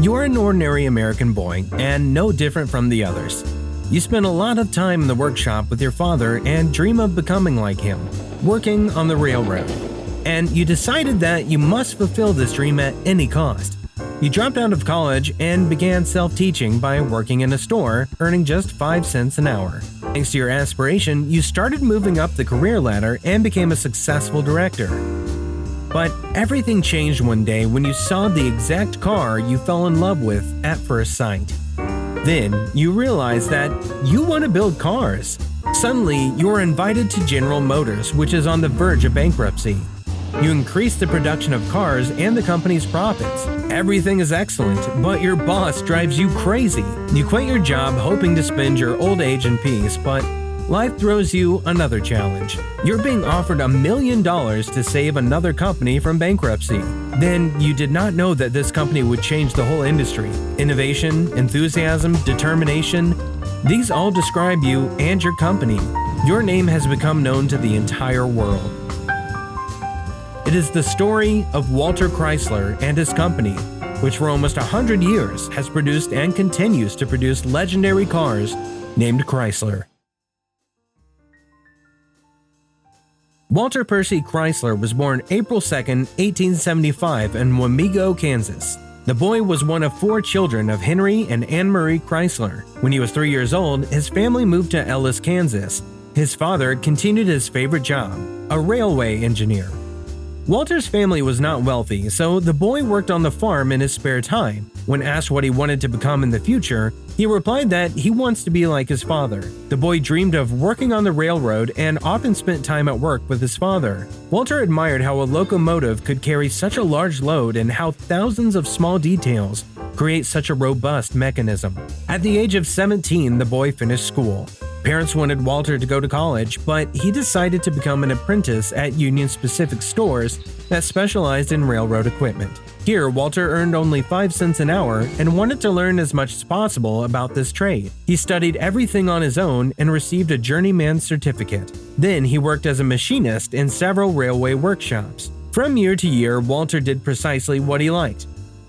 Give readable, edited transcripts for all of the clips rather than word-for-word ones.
You are an ordinary American boy and no different from the others. You spend a lot of time in the workshop with your father and dream of becoming like him, working on the railroad. And you decided that you must fulfill this dream at any cost. You dropped out of college and began self-teaching by working in a store, earning just 5 cents an hour. Thanks to your aspiration, you started moving up the career ladder and became a successful director. But everything changed one day when you saw the exact car you fell in love with at first sight. Then you realized that you want to build cars. Suddenly, you are invited to General Motors, which is on the verge of bankruptcy. You increase the production of cars and the company's profits. Everything is excellent, but your boss drives you crazy. You quit your job hoping to spend your old age in peace, but life throws you another challenge. You're being offered $1 million to save another company from bankruptcy. Then you did not know that this company would change the whole industry. Innovation, enthusiasm, determination, these all describe you and your company. Your name has become known to the entire world. It is the story of Walter Chrysler and his company, which for almost 100 years has produced and continues to produce legendary cars named Chrysler. Walter Percy Chrysler was born April 2, 1875 in Wamego, Kansas. The boy was one of 4 children of Henry and Anne Marie Chrysler. When he was 3 years old, his family moved to Ellis, Kansas. His father continued his favorite job, a railway engineer. Walter's family was not wealthy, so the boy worked on the farm in his spare time. When asked what he wanted to become in the future, he replied that he wants to be like his father. The boy dreamed of working on the railroad and often spent time at work with his father. Walter admired how a locomotive could carry such a large load and how thousands of small details create such a robust mechanism. At the age of 17, the boy finished school. Parents wanted Walter to go to college, but he decided to become an apprentice at Union Pacific stores that specialized in railroad equipment. Here, Walter earned only 5 cents an hour and wanted to learn as much as possible about this trade. He studied everything on his own and received a journeyman's certificate. Then he worked as a machinist in several railway workshops. From year to year, Walter did precisely what he liked.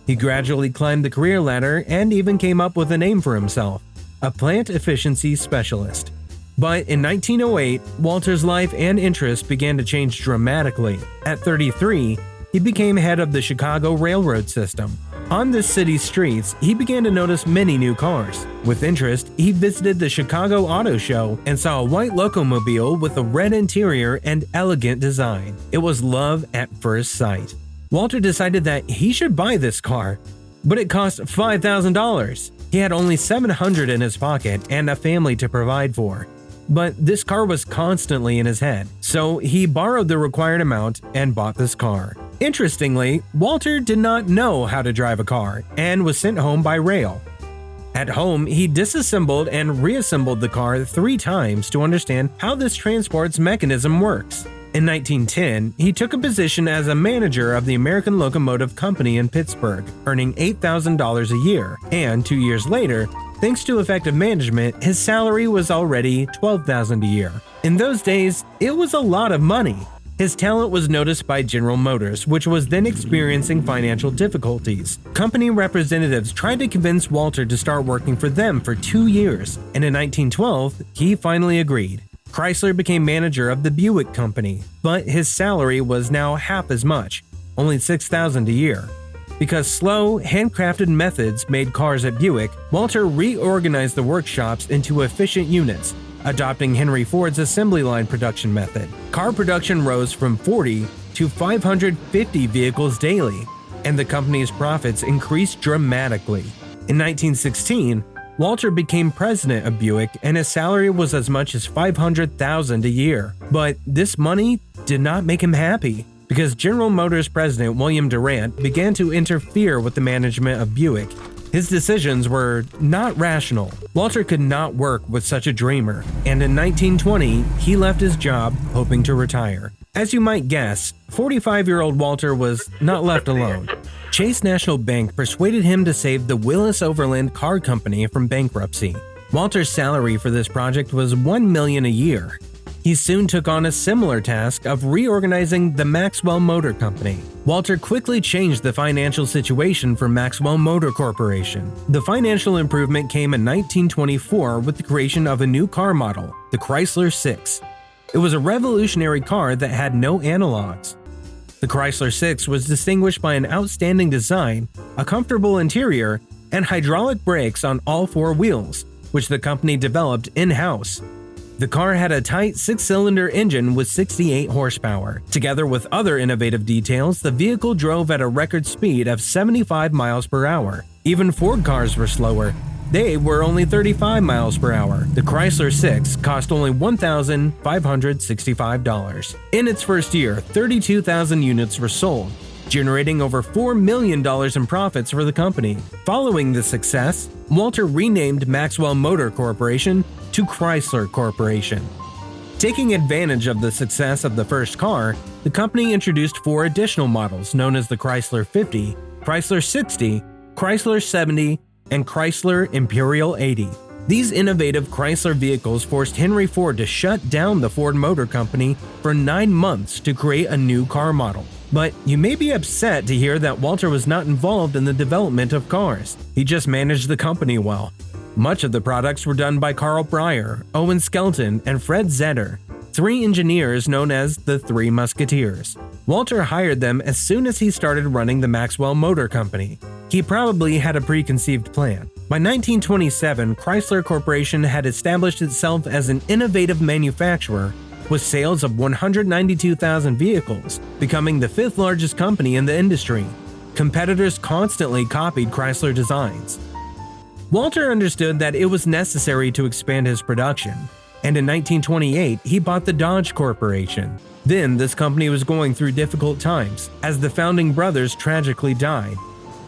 He gradually climbed the career ladder and even came up with a name for himself: a plant efficiency specialist. But in 1908, Walter's life and interests began to change dramatically. At 33, he became head of the Chicago railroad system. On this city's streets, he began to notice many new cars. With interest, he visited the Chicago Auto Show and saw a white locomobile with a red interior and elegant design. It was love at first sight. Walter decided that he should buy this car, but it cost $5,000. He had only $700 in his pocket and a family to provide for. But this car was constantly in his head, so he borrowed the required amount and bought this car. Interestingly, Walter did not know how to drive a car and was sent home by rail. At home, he disassembled and reassembled the car 3 times to understand how this transport's mechanism works. In 1910, he took a position as a manager of the American Locomotive Company in Pittsburgh, earning $8,000 a year, and 2 years later, thanks to effective management, his salary was already $12,000 a year. In those days, it was a lot of money. His talent was noticed by General Motors, which was then experiencing financial difficulties. Company representatives tried to convince Walter to start working for them for 2 years, and in 1912, he finally agreed. Chrysler became manager of the Buick company, but his salary was now half as much, only $6,000 a year. Because slow, handcrafted methods made cars at Buick, Walter reorganized the workshops into efficient units, adopting Henry Ford's assembly line production method. Car production rose from 40 to 550 vehicles daily, and the company's profits increased dramatically. In 1916, Walter became president of Buick, and his salary was as much as $500,000 a year. But this money did not make him happy, because General Motors president William Durant began to interfere with the management of Buick. His decisions were not rational. Walter could not work with such a dreamer, and in 1920, he left his job hoping to retire. As you might guess, 45-year-old Walter was not left alone. Chase National Bank persuaded him to save the Willis Overland Car Company from bankruptcy. Walter's salary for this project was $1 million a year. He soon took on a similar task of reorganizing the Maxwell Motor Company. Walter quickly changed the financial situation for Maxwell Motor Corporation. The financial improvement came in 1924 with the creation of a new car model, the Chrysler 6. It was a revolutionary car that had no analogs. The Chrysler 6 was distinguished by an outstanding design, a comfortable interior, and hydraulic brakes on all four wheels, which the company developed in-house. The car had a tight 6-cylinder engine with 68 horsepower. Together with other innovative details, the vehicle drove at a record speed of 75 miles per hour. Even Ford cars were slower. They were only 35 miles per hour. The Chrysler 6 cost only $1,565. In its first year, 32,000 units were sold, generating over $4 million in profits for the company. Following the success, Walter renamed Maxwell Motor Corporation to Chrysler Corporation. Taking advantage of the success of the first car, the company introduced 4 additional models known as the Chrysler 50, Chrysler 60, Chrysler 70, and Chrysler Imperial 80. These innovative Chrysler vehicles forced Henry Ford to shut down the Ford Motor Company for 9 months to create a new car model. But you may be upset to hear that Walter was not involved in the development of cars. He just managed the company well. Much of the products were done by Carl Breyer, Owen Skelton, and Fred Zetter, 3 engineers known as the Three Musketeers. Walter hired them as soon as he started running the Maxwell Motor Company. He probably had a preconceived plan. By 1927, Chrysler Corporation had established itself as an innovative manufacturer with sales of 192,000 vehicles, becoming the 5th largest company in the industry. Competitors constantly copied Chrysler designs. Walter understood that it was necessary to expand his production, and in 1928 he bought the Dodge Corporation. Then this company was going through difficult times, as the founding brothers tragically died.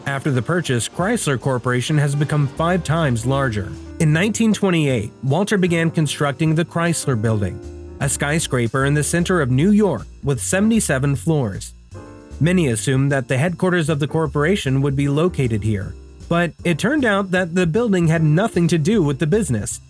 After the purchase, Chrysler Corporation has become 5 times larger. In 1928, Walter began constructing the Chrysler Building, a skyscraper in the center of New York with 77 floors. Many assumed that the headquarters of the corporation would be located here, but it turned out that the building had nothing to do with the business.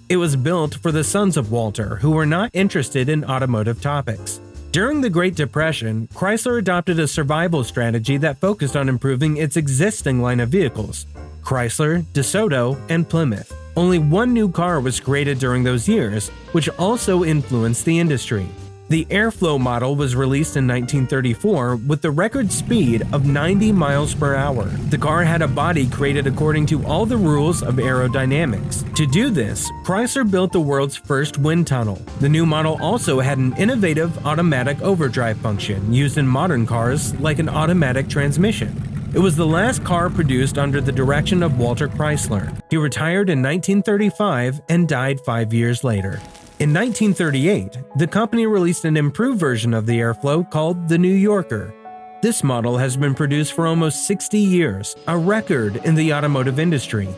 It was built for the sons of Walter, who were not interested in automotive topics. During the Great Depression, Chrysler adopted a survival strategy that focused on improving its existing line of vehicles: Chrysler, DeSoto, and Plymouth. Only one new car was created during those years, which also influenced the industry. The Airflow model was released in 1934 with the record speed of 90 miles per hour. The car had a body created according to all the rules of aerodynamics. To do this, Chrysler built the world's first wind tunnel. The new model also had an innovative automatic overdrive function used in modern cars like an automatic transmission. It was the last car produced under the direction of Walter Chrysler. He retired in 1935 and died 5 years later. In 1938, the company released an improved version of the Airflow called the New Yorker. This model has been produced for almost 60 years, a record in the automotive industry.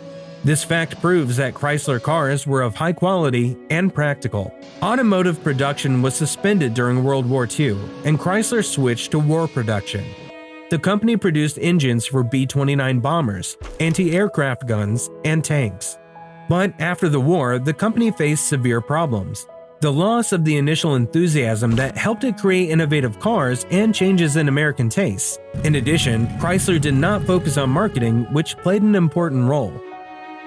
This fact proves that Chrysler cars were of high quality and practical. Automotive production was suspended during World War II, and Chrysler switched to war production. The company produced engines for B-29 bombers, anti-aircraft guns, and tanks. But after the war, the company faced severe problems. The loss of the initial enthusiasm that helped it create innovative cars and changes in American tastes. In addition, Chrysler did not focus on marketing, which played an important role.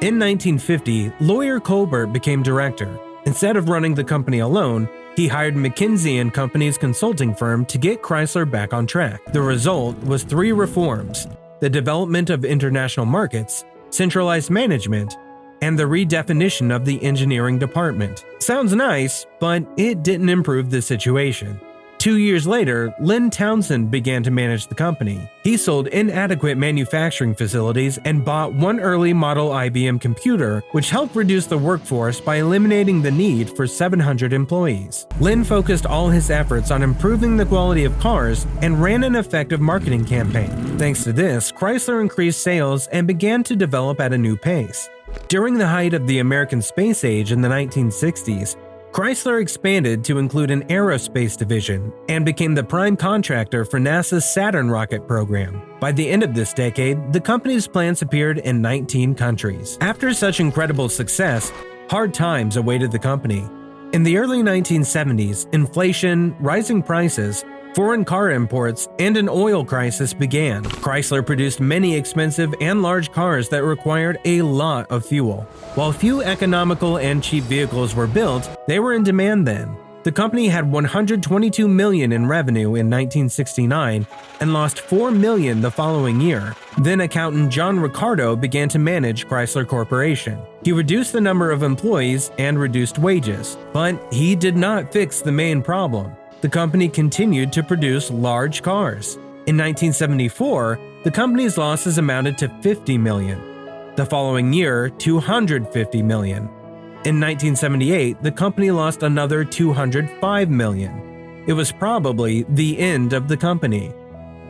In 1950, lawyer Colbert became director. Instead of running the company alone, he hired McKinsey & Company's consulting firm to get Chrysler back on track. The result was 3 reforms: the development of international markets, centralized management, and the redefinition of the engineering department. Sounds nice, but it didn't improve the situation. 2 years later, Lynn Townsend began to manage the company. He sold inadequate manufacturing facilities and bought one early model IBM computer, which helped reduce the workforce by eliminating the need for 700 employees. Lynn focused all his efforts on improving the quality of cars and ran an effective marketing campaign. Thanks to this, Chrysler increased sales and began to develop at a new pace. During the height of the American space age in the 1960s, Chrysler expanded to include an aerospace division and became the prime contractor for NASA's Saturn rocket program. By the end of this decade, the company's plants appeared in 19 countries. After such incredible success, hard times awaited the company. In the early 1970s, inflation, rising prices, foreign car imports, and an oil crisis began. Chrysler produced many expensive and large cars that required a lot of fuel. While few economical and cheap vehicles were built, they were in demand then. The company had $122 million in revenue in 1969 and lost $4 million the following year. Then accountant John Ricardo began to manage Chrysler Corporation. He reduced the number of employees and reduced wages, but he did not fix the main problem. The company continued to produce large cars. In 1974, the company's losses amounted to $50 million. The following year, $250 million. In 1978, the company lost another $205 million. It was probably the end of the company.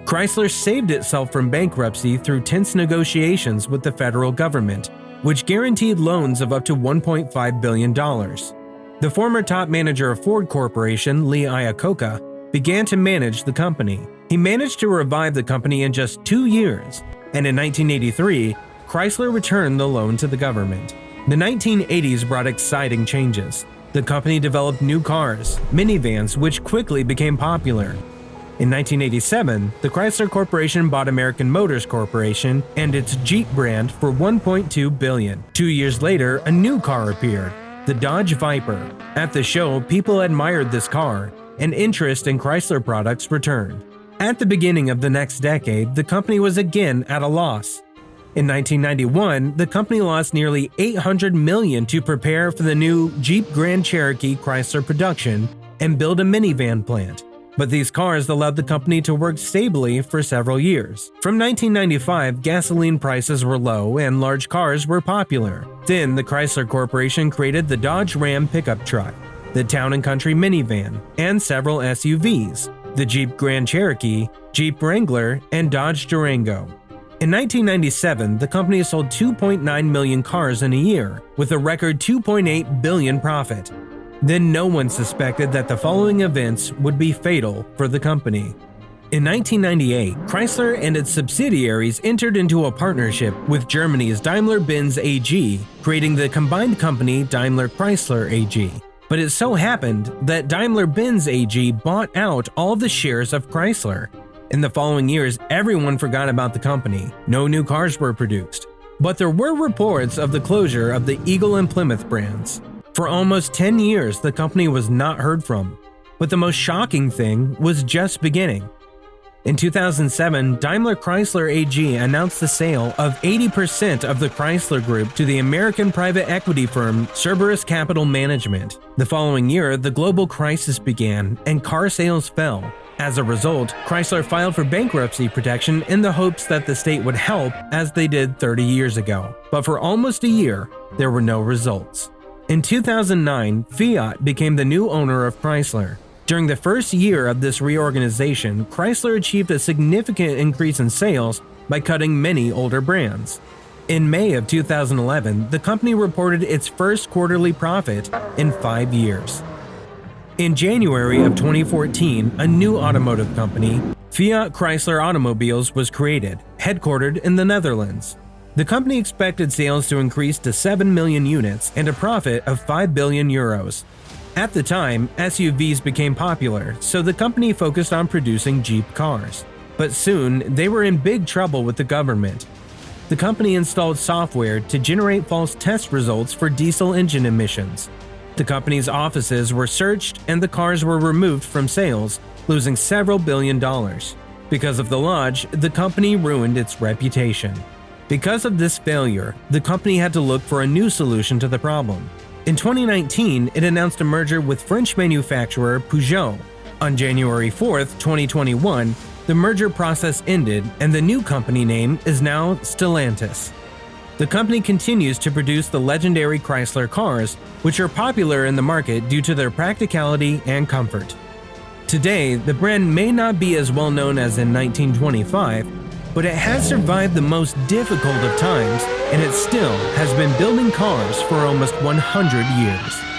Chrysler saved itself from bankruptcy through tense negotiations with the federal government, which guaranteed loans of up to $1.5 billion. The former top manager of Ford Corporation, Lee Iacocca, began to manage the company. He managed to revive the company in just 2 years, and in 1983, Chrysler returned the loan to the government. The 1980s brought exciting changes. The company developed new cars, minivans, which quickly became popular. In 1987, the Chrysler Corporation bought American Motors Corporation and its Jeep brand for $1.2 billion. 2 years later, a new car appeared, the Dodge Viper. At the show, people admired this car, and interest in Chrysler products returned. At the beginning of the next decade, the company was again at a loss. In 1991, the company lost nearly $800 million to prepare for the new Jeep Grand Cherokee Chrysler production and build a minivan plant. But these cars allowed the company to work stably for several years. From 1995, gasoline prices were low and large cars were popular. Then the Chrysler Corporation created the Dodge Ram pickup truck, the Town & Country minivan, and several SUVs, the Jeep Grand Cherokee, Jeep Wrangler, and Dodge Durango. In 1997, the company sold 2.9 million cars in a year, with a record $2.8 billion profit. Then no one suspected that the following events would be fatal for the company. In 1998, Chrysler and its subsidiaries entered into a partnership with Germany's Daimler-Benz AG, creating the combined company DaimlerChrysler AG. But it so happened that Daimler-Benz AG bought out all the shares of Chrysler. In the following years, everyone forgot about the company. No new cars were produced. But there were reports of the closure of the Eagle and Plymouth brands. For almost 10 years, the company was not heard from. But the most shocking thing was just beginning. In 2007, DaimlerChrysler AG announced the sale of 80% of the Chrysler Group to the American private equity firm Cerberus Capital Management. The following year, the global crisis began and car sales fell. As a result, Chrysler filed for bankruptcy protection in the hopes that the state would help as they did 30 years ago. But for almost a year, there were no results. In 2009, Fiat became the new owner of Chrysler. During the first year of this reorganization, Chrysler achieved a significant increase in sales by cutting many older brands. In May of 2011, the company reported its first quarterly profit in 5 years. In January of 2014, a new automotive company, Fiat Chrysler Automobiles, was created, headquartered in the Netherlands. The company expected sales to increase to 7 million units and a profit of 5 billion euros. At the time, SUVs became popular, so the company focused on producing Jeep cars. But soon, they were in big trouble with the government. The company installed software to generate false test results for diesel engine emissions. The company's offices were searched and the cars were removed from sales, losing several $billion. Because of the lodge, the company ruined its reputation. Because of this failure, the company had to look for a new solution to the problem. In 2019, it announced a merger with French manufacturer Peugeot. On January 4, 2021, the merger process ended and the new company name is now Stellantis. The company continues to produce the legendary Chrysler cars, which are popular in the market due to their practicality and comfort. Today, the brand may not be as well known as in 1925, but it has survived the most difficult of times, and it still has been building cars for almost 100 years.